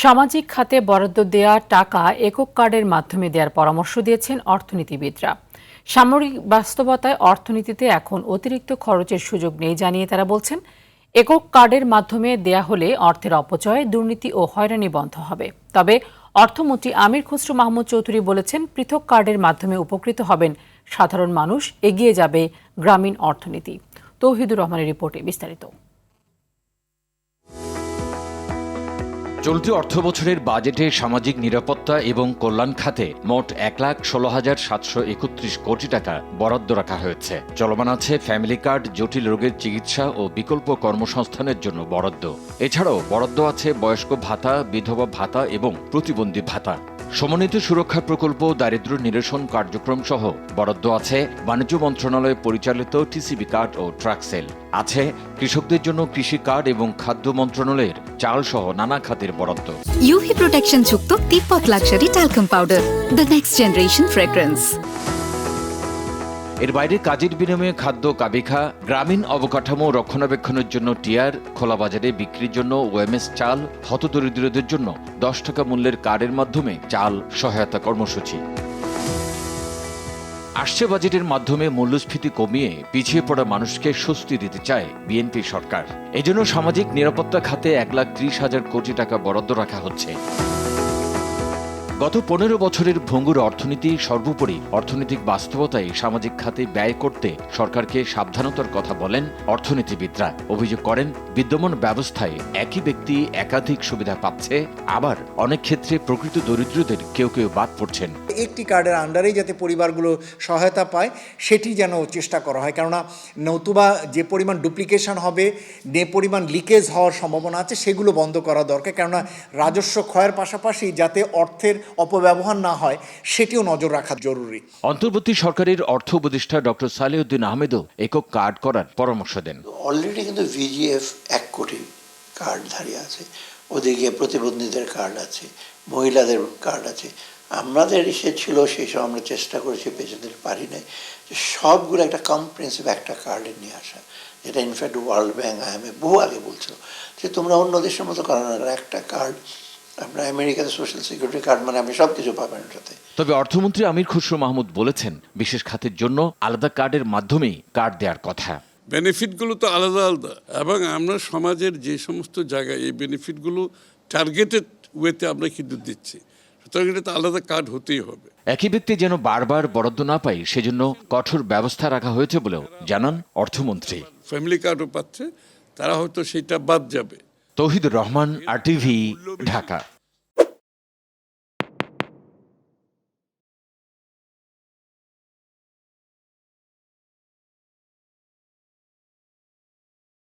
সামাজিক খাতে বরাদ্দ দেয়া টাকা একক কার্ডের মাধ্যমে দেওয়ার পরামর্শ দিয়েছেন অর্থনীতিবিদরা। সামরিক বাস্তবতায় অর্থনীতিতে এখন অতিরিক্ত খরচের সুযোগ নেই জানিয়ে তারা বলছেন, একক কার্ডের মাধ্যমে দেয়া হলে অর্থের অপচয়, দুর্নীতি ও হয়রানি বন্ধ হবে। তবে অর্থমন্ত্রী আমির খসরু মাহমুদ চৌধুরী বলেছেন, পৃথক কার্ডের মাধ্যমে উপকৃত হবেন সাধারণ মানুষ, এগিয়ে যাবে গ্রামীণ অর্থনীতি। তৌহিদুর রহমানের রিপোর্টে বিস্তারিত। চলতি অর্থবছরের বাজেটে সামাজিক নিরাপত্তা এবং কল্যাণ খাতে মোট ১,১৬,৭৩১ কোটি টাকা বরাদ্দ রাখা হয়েছে। চলমান আছে ফ্যামিলি কার্ড, জটিল রোগের চিকিৎসা ও বিকল্প কর্মসংস্থানের জন্য বরাদ্দ। এছাড়াও বরাদ্দ আছে বয়স্ক ভাতা, বিধবা ভাতা এবং প্রতিবন্ধী ভাতা। সমন্বিত সুরক্ষা প্রকল্প, দারিদ্র্য নিরসন কার্যক্রম সহ বরাদ্দ আছে বাণিজ্য মন্ত্রণালয় পরিচালিত টিসিবি কার্ড ও ট্রাক সেল। আছে কৃষকদের জন্য কৃষি কার্ড এবং খাদ্য মন্ত্রণালয়ের চাল সহ নানা খাতের বরাদ্দ। ইউভি প্রোটেকশন যুক্ত Tibet luxury talcum powder, the next generation fragrance. এর বাইরে কাজের বিনিময়ে খাদ্য কাবিখা, গ্রামীণ অবকাঠামো রক্ষণাবেক্ষণের জন্য টিআর, খোলা বাজারে বিক্রির জন্য ওএমএস চাল, হতদরিদ্রদের জন্য 10 টাকা মূল্যের কার্ডের মাধ্যমে চাল সহায়তা কর্মসূচি। আসছে বাজেটের মাধ্যমে মূল্যস্ফীতি কমিয়ে পিছিয়ে পড়া মানুষকে স্বস্তি দিতে চায় বিএনপি সরকার। এজন্য সামাজিক নিরাপত্তা খাতে ১,৩০,০০০ কোটি টাকা বরাদ্দ রাখা হচ্ছে। গত ১৫ বছরের ভঙ্গুর অর্থনীতি, সর্বোপরি অর্থনৈতিক বাস্তবতায় সামাজিক খাতে ব্যয় করতে সরকারকে সাবধানতার কথা বলেন অর্থনীতিবিদরা। অভিযোগ করেন, বিদ্যমান ব্যবস্থায় একই ব্যক্তি একাধিক সুবিধা পাচ্ছে, আবার অনেক ক্ষেত্রে প্রকৃত দরিদ্রদের কেউ কেউ বাদ পড়ছেন। একটি কার্ডের আন্ডারেই যাতে পরিবারগুলো সহায়তা পায় সেটি যেন চেষ্টা করা হয়, কেননা নতুবা যে পরিমাণ ডুপ্লিকেশন হবে, যে পরিমাণ লিকেজ হওয়ার সম্ভাবনা আছে, সেগুলো বন্ধ করা দরকার। কেননা রাজস্ব ক্ষয়ের পাশাপাশি যাতে অর্থের অপব্যবহার না হয় সেটিও নজর রাখা জরুরি। অন্তর্বর্তী সরকারের অর্থ উপদেষ্টা ডক্টর সালেউদ্দিন আহমেদও একক কার্ড করার পরামর্শ দেন। অলরেডি কিন্তু ভিজিএফ 1 কোটি কার্ডধারী আছে, ওদিকে প্রতিবন্ধীদের কার্ড আছে, মহিলাদের কার্ড আছে। আমাদের ইসে ছিল, সেই সব আমরা চেষ্টা করেছি, পেছনে পারি নাই, যে সবগুলো একটা কম্প্রিহেন্সিভ একটা কার্ডে নিয়ে আসা, যেটা ইনফ্যাক্ট ওয়ার্ল্ড ব্যাংক, IMF বহু আগে বলছিল যে তোমরা অন্য দেশের মতো করো না, একটা কার্ড। আপনার আমেরিকাতে সোশ্যাল সিকিউরিটি কার্ড মানে আপনি সব কিছু পাবেন ওটাতে। তবে অর্থমন্ত্রী আমির খসরু মাহমুদ বলেছেন, বিশেষ খাতের জন্য আলাদা কার্ডের মাধ্যমেই কার্ড দেওয়ার কথা। বেনিফিটগুলো তো আলাদা আলাদা, এবং আমরা সমাজের যে সমস্ত জায়গায় এই বেনিফিটগুলো টার্গেটেড ওয়েতে আমরা কিন্তু দিচ্ছি, সুতরাং এটা তো আলাদা কার্ড হতেই হবে। একই ব্যক্তি যেন বারবার বরাদ্দ না পায় সেজন্য কঠোর ব্যবস্থা রাখা হয়েছে বলেও জানান অর্থমন্ত্রী। ফ্যামিলি কার্ডও পাচ্ছে, তারা হয়তো সেটা বাদ যাবে। তৌহিদুর রহমান, RTV, ঢাকা।